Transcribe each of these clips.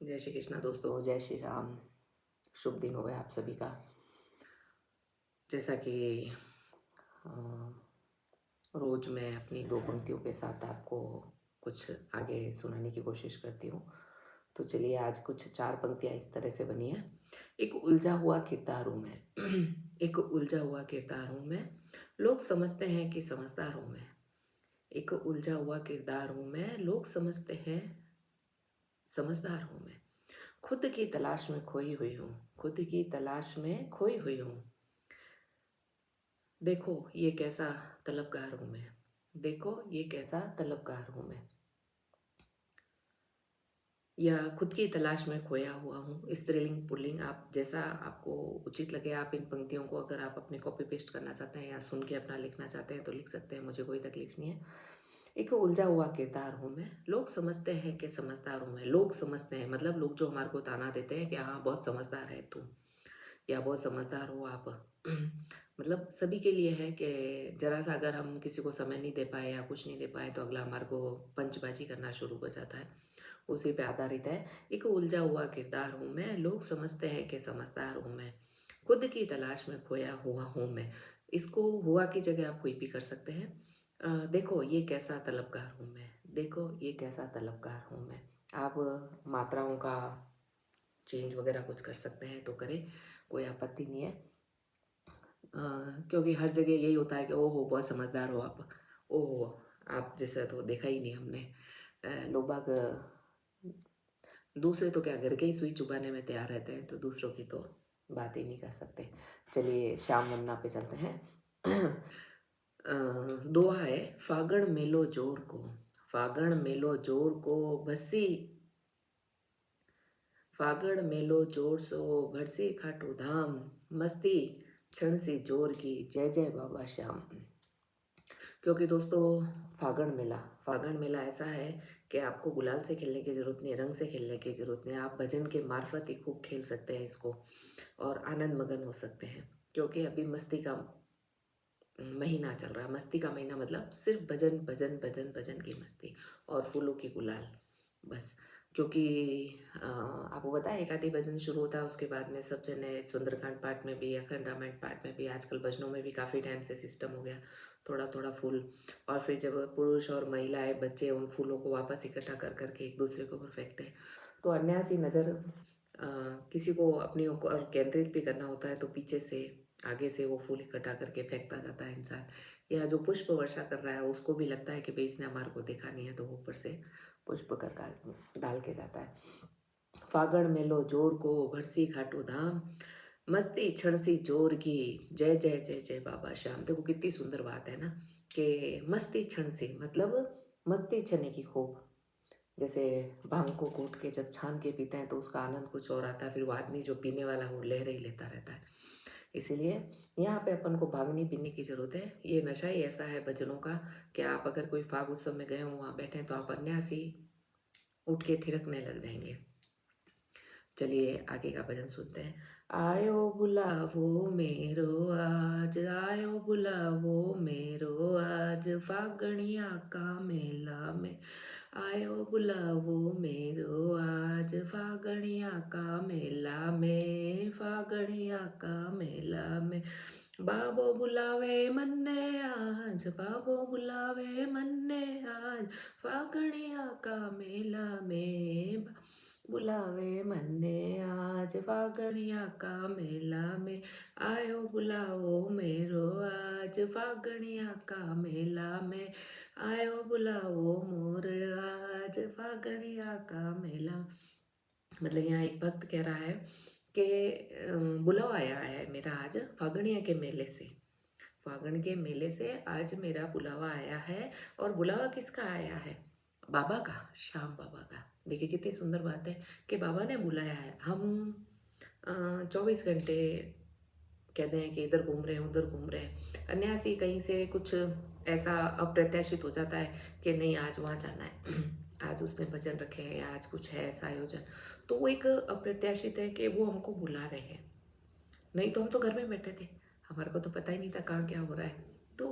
जय श्री कृष्णा दोस्तों, जय श्री राम। शुभ दिन हो गया आप सभी का। जैसा कि अ, रोज मैं अपनी दो पंक्तियों के साथ आपको कुछ आगे सुनाने की कोशिश करती हूँ। तो चलिए, आज कुछ चार पंक्तियाँ इस तरह से बनी है। एक उलझा हुआ किरदार हूँ मैं एक उलझा हुआ किरदार हूँ मैं, लोग समझते हैं कि समझदार हूँ मैं। एक उलझा हुआ किरदार हूँ मैं, लोग समझते हैं समझदार हूँ मैं। खुद की तलाश में खोई हुई हूँ, खुद की तलाश में खोई हुई हूँ। देखो ये कैसा तलबगार हूँ मैं, देखो ये कैसा तलबगार हूँ मैं। या खुद की तलाश में खोया हुआ हूँ। स्त्रीलिंग पुल्लिंग आप जैसा आपको उचित लगे, आप इन पंक्तियों को अगर आप अपने कॉपी पेस्ट करना चाहते हैं या सुन के अपना लिखना चाहते हैं तो लिख सकते हैं, मुझे कोई तकलीफ नहीं है। एक उलझा हुआ किरदार हूँ मैं, लोग समझते हैं कि समझदार हूँ मैं। लोग समझते हैं मतलब लोग जो हमारे को ताना देते हैं कि हाँ बहुत समझदार है तू, या बहुत समझदार हो आप मतलब सभी के लिए है कि जरा सा अगर हम किसी को समय नहीं दे पाए या कुछ नहीं दे पाए तो अगला हमारे को पंचबाजी करना शुरू हो जाता है। उसी पे आधारित है। एक उलझा हुआ किरदार हूँ मैं, लोग समझते हैं कि समझदार हूँ मैं। खुद की तलाश में खोया हुआ हूँ मैं। इसको हुआ की जगह आप हुई भी कर सकते हैं। देखो ये कैसा तलबगार हूँ मैं, देखो ये कैसा तलबगार हूँ मैं। आप मात्राओं का चेंज वगैरह कुछ कर सकते हैं तो करें, कोई आपत्ति नहीं है। क्योंकि हर जगह यही होता है कि ओहो बहुत समझदार हो आप, ओहो आप जैसे तो देखा ही नहीं हमने। लोग बाग दूसरे तो क्या घर के ही सुई चुभाने में तैयार रहते हैं, तो दूसरों की तो बात ही नहीं कर सकते। चलिए श्याम वंदना पे चलते हैं। दोहा है, फागण मेलो जोर को, फागण मेलो जोर को बसी, फागण मेलो जोर सो भरसी खाटू धाम, मस्ती क्षण सी जोर की, जय जय बाबा श्याम। क्योंकि दोस्तों फागण मेला ऐसा है कि आपको गुलाल से खेलने की ज़रूरत नहीं है, रंग से खेलने की ज़रूरत नहीं है। आप भजन के मार्फत ही खूब खेल सकते हैं इसको और आनंद मगन हो सकते हैं। क्योंकि अभी मस्ती का महीना चल रहा है। मस्ती का महीना मतलब सिर्फ भजन भजन भजन भजन की मस्ती और फूलों की गुलाल, बस। क्योंकि आपको पता है, एक आधी भजन शुरू होता है, उसके बाद में सब जने सुंदरकांड पाठ में भी, अखंड रामायण पाठ में भी, आजकल भजनों में भी काफ़ी टाइम से सिस्टम हो गया थोड़ा थोड़ा फूल। और फिर जब पुरुष और महिलाएं बच्चे उन फूलों को वापस इकट्ठा कर करके एक दूसरे के ऊपर फेंकते हैं, तो अन्यासी नज़र किसी को अपनी ओर केंद्रित भी करना होता है तो पीछे से आगे से वो फूल इकट्ठा करके फेंकता जाता है इंसान। या जो पुष्प वर्षा कर रहा है उसको भी लगता है कि भाई इसने हमारे को देखा नहीं है, तो वो ऊपर से पुष्प कर डाल के जाता है। फागण मेलो जोर को भरसी घाटो धाम, मस्ती क्षण सी जोर की, जय जय जय जय बाबा श्याम। देखो कितनी सुंदर बात है ना, कि मस्ती क्षण सी मतलब मस्ती छने की खूब। जैसे भांग को कूट के जब छान के पीते हैं तो उसका आनंद कुछ और आता है, फिर वो आदमी जो पीने वाला है वो लहरे ही लेता रहता है। इसीलिए यहाँ पे अपन को भांग नहीं पीने की ज़रूरत है। ये नशा ही ऐसा है भजनों का कि आप अगर कोई फाग उत्सव में गए हो, वहाँ बैठे तो आप अन्यासी उठ के थिरकने लग जाएंगे। चलिए आगे का भजन सुनते हैं। आयो बुलावो मेरो आज, आयो बुलावो मेरो आज, फागणिया का मेला में, आयो बुलावो मेरो आज, फागणिया का मेला में, फागणिया का मेला में। बाबो बुलावे मन्ने आज, बाबो बुलावे मन्ने आज, फागणिया का मेला में, बुलावे मन्ने आज, फागणिया का मेला में। आयो बुलावो मेरो आज, फागणिया का मेला में, आयो बुलावो मोर आज, फागणिया का मेला। मतलब यहाँ एक भक्त कह रहा है कि बुलावा आया है मेरा आज फागणिया के मेले से, फागण के मेले से आज मेरा बुलावा आया है। और बुलावा किसका आया है? बाबा का, श्याम बाबा का। देखिए कितनी सुंदर बात है कि बाबा ने बुलाया है। हम 24 घंटे कहते हैं कि इधर घूम रहे हैं उधर घूम रहे हैं, अन्यासी कहीं से कुछ ऐसा अप्रत्याशित हो जाता है कि नहीं आज वहाँ जाना है, आज उसने भजन रखे हैं या आज कुछ है ऐसा आयोजन, तो वो एक अप्रत्याशित है कि वो हमको बुला रहे हैं। नहीं तो हम तो घर में बैठे थे, हमारे को तो पता ही नहीं था कहाँ क्या हो रहा है। तो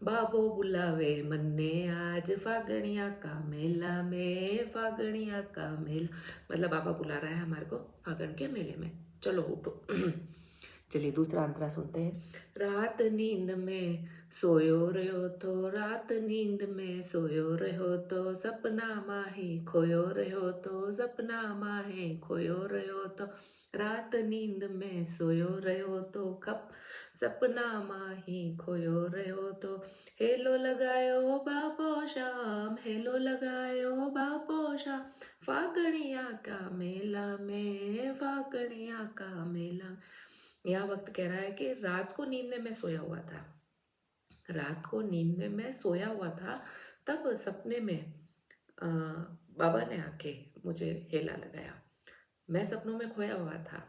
बाबो बुलावे मन्ने आज फागणिया का मेला में, फागणिया का मेला। मतलब बाबा बुला रहा है हमारे को फागण के मेले में, चलो उठो। चलिए दूसरा अंतरा सुनते हैं। रात नींद में सोयो रहो तो, रात नींद में सोयो रहो तो, सपना माही खोयो रहो तो, सपना माही खोयो रहो तो, रात नींद में सोयो रहो तो, कब सपना माही खोयो रहो तो, हेलो लगायो बाबो शाम, हेलो लगायो बाबो शाम, फागणिया का मेला में, फागणिया का मेला। यह वक्त कह रहा है कि रात को नींद में मैं सोया हुआ था, रात को नींद में मैं सोया हुआ था, तब सपने में बाबा ने आके मुझे हेला लगाया। मैं सपनों में खोया हुआ था,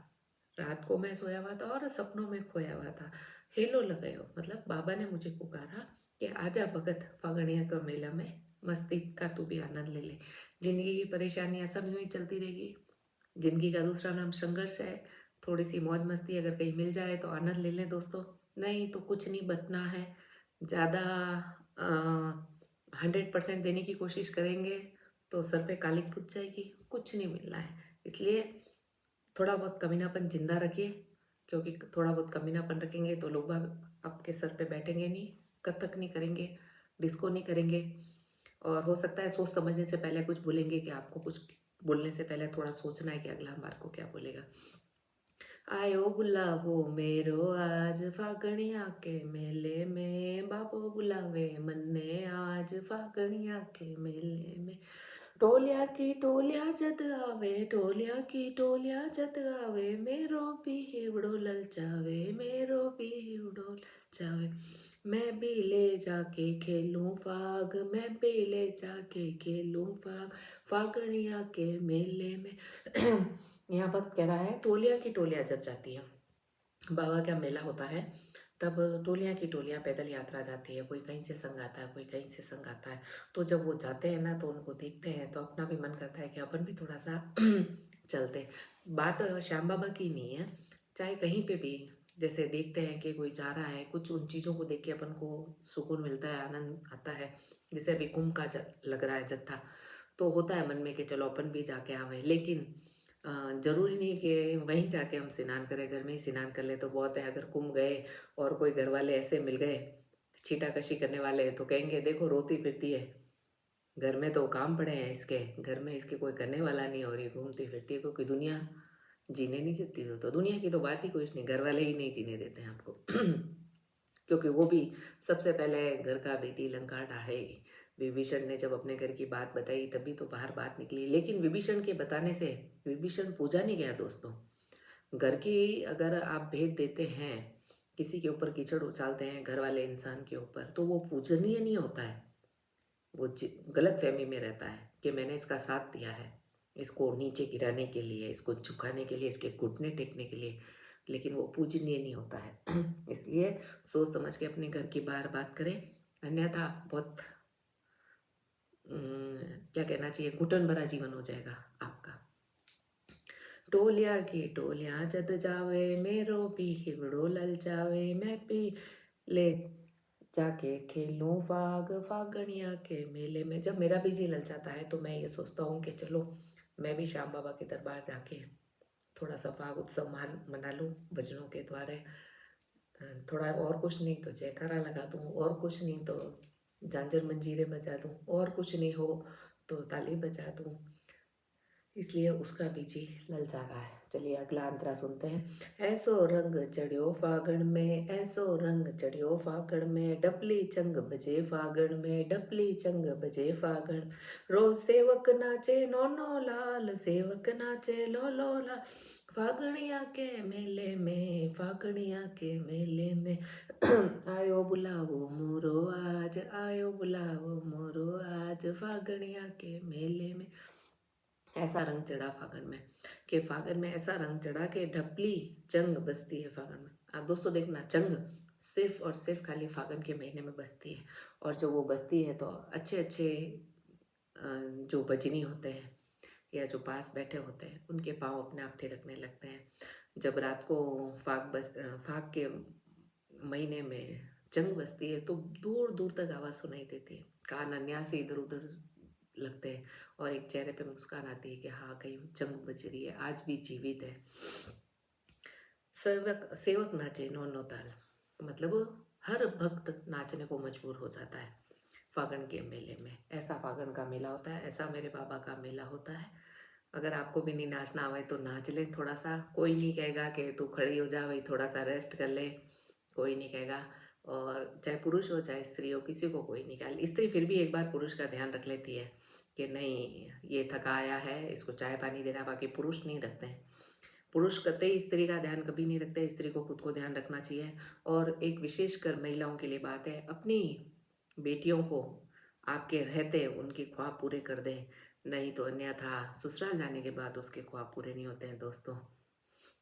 रात को मैं सोया हुआ था और सपनों में खोया हुआ था। हेलो लगायो मतलब बाबा ने मुझे पुकारा कि आजा भगत, फागणिया का मेला में मस्ती का तू भी आनंद ले ले। जिंदगी की परेशानियां सब यूं ही चलती रहेगी, जिंदगी का दूसरा नाम संघर्ष है। थोड़ी सी मौज मस्ती अगर कहीं मिल जाए तो आनंद ले लें दोस्तों, नहीं तो कुछ नहीं बचना है। ज़्यादा 100% देने की कोशिश करेंगे तो सर पे कालिक पूछ जाएगी, कुछ नहीं मिलना है। इसलिए थोड़ा बहुत कमीनापन जिंदा रखिए, क्योंकि थोड़ा बहुत कमीनापन रखेंगे तो लोग बाग आपके सर पे बैठेंगे नहीं, कथक नहीं करेंगे, डिस्को नहीं करेंगे। और हो सकता है सोच समझने से पहले कुछ बोलेंगे, कि आपको कुछ बोलने से पहले थोड़ा सोचना है कि अगला हमारे को क्या बोलेगा। आयो बुलावो मेरो आज फागणिया के मेले में, बाबो बुलावे मन्ने आज फागणिया के मेले में। टोलिया की टोलिया जद आवे, टोलिया की टोलिया जद आवे, मेरो भी हिवड़ो ललचावे, मेरो भी हिवड़ो ललचावे। मैं भी ले जाके खेलूं फाग, मैं भी ले जाके खेलूं फाग, फागणिया के मेले में। यहाँ वक्त कह रहा है टोलिया की टोलियां जब जाती है, बाबा का मेला होता है तब टोलियां की टोलियां पैदल यात्रा जाती है, कोई कहीं से संग आता है, कोई कहीं से संग आता है। तो जब वो जाते हैं ना तो उनको देखते हैं तो अपना भी मन करता है कि अपन भी थोड़ा सा चलते। बात श्याम बाबा की नहीं है, चाहे कहीं पे भी जैसे देखते हैं कि कोई जा रहा है, कुछ उन चीज़ों को देख के अपन को सुकून मिलता है, आनंद आता है। जैसे अभी कुंभ का लग रहा है जत्था, तो होता है मन में कि चलो अपन भी जाके आवे, लेकिन ज़रूरी नहीं कि वहीं जाके हम स्नान करें, घर में ही स्नान कर ले तो बहुत है। अगर कुंभ गए और कोई घर वाले ऐसे मिल गए छीटाकशी करने वाले, तो कहेंगे देखो रोती फिरती है, घर में तो काम पड़े हैं इसके, घर में इसके कोई करने वाला नहीं, और ये घूमती फिरती है, क्योंकि दुनिया जीने नहीं देती। तो दुनिया की तो बात ही कुछ नहीं, घर वाले ही नहीं जीने देते हैं आपको। क्योंकि वो भी सबसे पहले घर का बेटी लंका ढाहे। विभीषण ने जब अपने घर की बात बताई तभी तो बाहर बात निकली, लेकिन विभीषण के बताने से विभीषण पूजा नहीं गया दोस्तों। घर की अगर आप भेद देते हैं, किसी के ऊपर कीचड़ उछालते हैं घर वाले इंसान के ऊपर, तो वो पूजनीय नहीं होता है। वो गलत फहमी में रहता है कि मैंने इसका साथ दिया है, इसको नीचे गिराने के लिए, इसको झुकाने के लिए, इसके घुटने टेकने के लिए, लेकिन वो पूजनीय नहीं होता है। इसलिए सोच समझ के अपने घर की बाहर बात करें, अन्यथा बहुत क्या कहना चाहिए, घुटन भरा जीवन हो जाएगा आपका। टोलिया की टोलियां जद जावे, मेरो भी हिवड़ो लल जावे, मैं भी ले जाके खेलूं फाग, फागणिया के मेले में। जब मेरा भी जी लल जाता है तो मैं ये सोचता हूँ कि चलो मैं भी श्याम बाबा के दरबार जाके थोड़ा सा फाग उत्सव मना लूँ भजनों के द्वारा। थोड़ा और कुछ नहीं तो जयकारा लगा दूँ, और कुछ नहीं तो झांझर मंजीरे बजा दूँ, और कुछ नहीं हो तो ताली बजा दूँ। इसलिए उसका भी जी ललचा रहा है। चलिए अगला अंतरा सुनते हैं। ऐसो रंग चढ़ियो फागण में, ऐसो रंग चढ़ियो फागण में, डपली चंग बजे फागण में, डपली चंग बजे फागण। रोज सेवक नाचे नो नो लाल, सेवक नाचे लो लो लाल, फागणिया के मेले में, फागणिया के मेले में। आयो बुलावो मोरो आज, आयो बुलावो मोरो आज, फागणिया के मेले में। ऐसा रंग चढ़ा फागण में, कि फागण में ऐसा रंग चढ़ा कि ढपली चंग बसती है फागण में। आप दोस्तों देखना, चंग सिर्फ और सिर्फ खाली फागण के महीने में बसती है, और जब वो बसती है तो अच्छे अच्छे जो भजनी होते हैं या जो पास बैठे होते हैं उनके पाँव अपने आप थिरकने लगते हैं। जब रात को फाग के महीने में जंग बजती है तो दूर दूर तक आवाज़ सुनाई देती है, कान अन्यास इधर उधर लगते हैं और एक चेहरे पे मुस्कान आती है कि हाँ कहीं जंग बज रही है, आज भी जीवित है। सेवक सेवक नाचे नौ नौ ताल, मतलब हर भक्त नाचने को मजबूर हो जाता है फागण के मेले में। ऐसा फागण का मेला होता है, ऐसा मेरे बाबा का मेला होता है। अगर आपको भी नहीं नाचना आवे तो नाच ले थोड़ा सा, कोई नहीं कहेगा कि तू खड़ी हो जा भाई, थोड़ा सा रेस्ट कर ले, कोई नहीं कहेगा। और चाहे पुरुष हो चाहे स्त्री हो, किसी को कोई नहीं कहेगा। स्त्री फिर भी एक बार पुरुष का ध्यान रख लेती है कि नहीं ये थका आया है, इसको चाय पानी देना, बाकी पुरुष नहीं रखते हैं। पुरुष कतई स्त्री का ध्यान कभी नहीं रखते, स्त्री को खुद को ध्यान रखना चाहिए। और एक विशेषकर महिलाओं के लिए बात है, अपनी बेटियों को आपके रहते उनके ख्वाब पूरे कर दें, नहीं तो अन्यथा ससुराल जाने के बाद उसके ख्वाब पूरे नहीं होते हैं दोस्तों।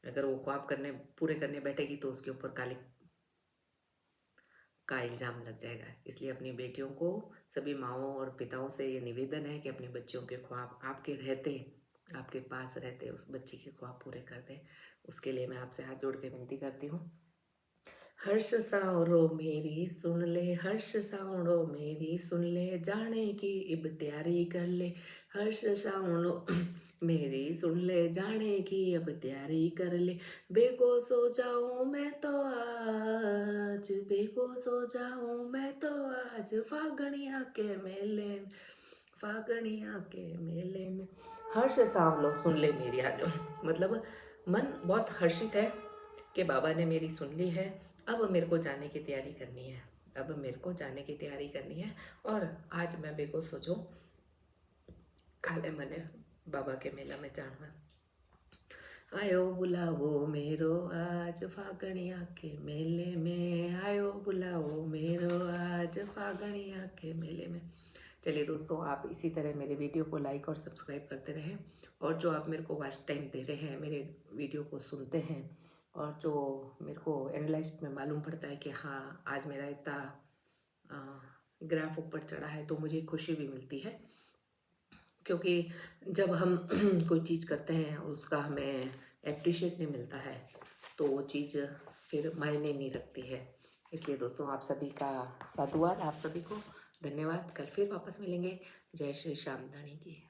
अगर वो ख्वाब पूरे करने बैठेगी तो उसके ऊपर काले का इल्ज़ाम लग जाएगा। इसलिए अपनी बेटियों को, सभी माँओं और पिताओं से ये निवेदन है कि अपने बच्चियों के ख्वाब आपके रहते, आपके पास रहते उस बच्ची के ख्वाब पूरे कर दें। उसके लिए मैं आपसे हाथ जोड़ के विनती करती हूँ। हर्ष सावरो मेरी सुन ले, हर्ष सावरो मेरी सुन ले, जाने की इब तैयारी कर ले। हर्ष सावरो मेरी सुन ले, जाने की अब तैयारी कर ले। बेबस हो जाऊं मैं तो आज, बेबस हो जाऊं मैं तो आज, फागणिया के मेले में, फागणिया के मेले में। हर्ष सांवलो सुन ले मेरी आज, मतलब मन बहुत हर्षित है कि बाबा ने मेरी सुन ली है। अब मेरे को जाने की तैयारी करनी है, अब मेरे को जाने की तैयारी करनी है। और आज मैं बेको सोचो खाले मने बाबा के मेला में जाना। आयो बुलावो मेरो आज फागणिया के मेले में, आयो बुलावो मेरो आज फागणिया के मेले में। चलिए दोस्तों, आप इसी तरह मेरे वीडियो को लाइक और सब्सक्राइब करते रहें, और जो आप मेरे को वॉच टाइम दे रहे हैं, मेरे वीडियो को सुनते हैं, और जो मेरे को एनालाइस्ट में मालूम पड़ता है कि हाँ आज मेरा इतना ग्राफ ऊपर चढ़ा है, तो मुझे खुशी भी मिलती है। क्योंकि जब हम कोई चीज़ करते हैं और उसका हमें एप्रिशिएट नहीं मिलता है तो वो चीज़ फिर मायने नहीं रखती है। इसलिए दोस्तों, आप सभी का साधुवाद, आप सभी को धन्यवाद। कल फिर वापस मिलेंगे। जय श्री श्याम धनी की।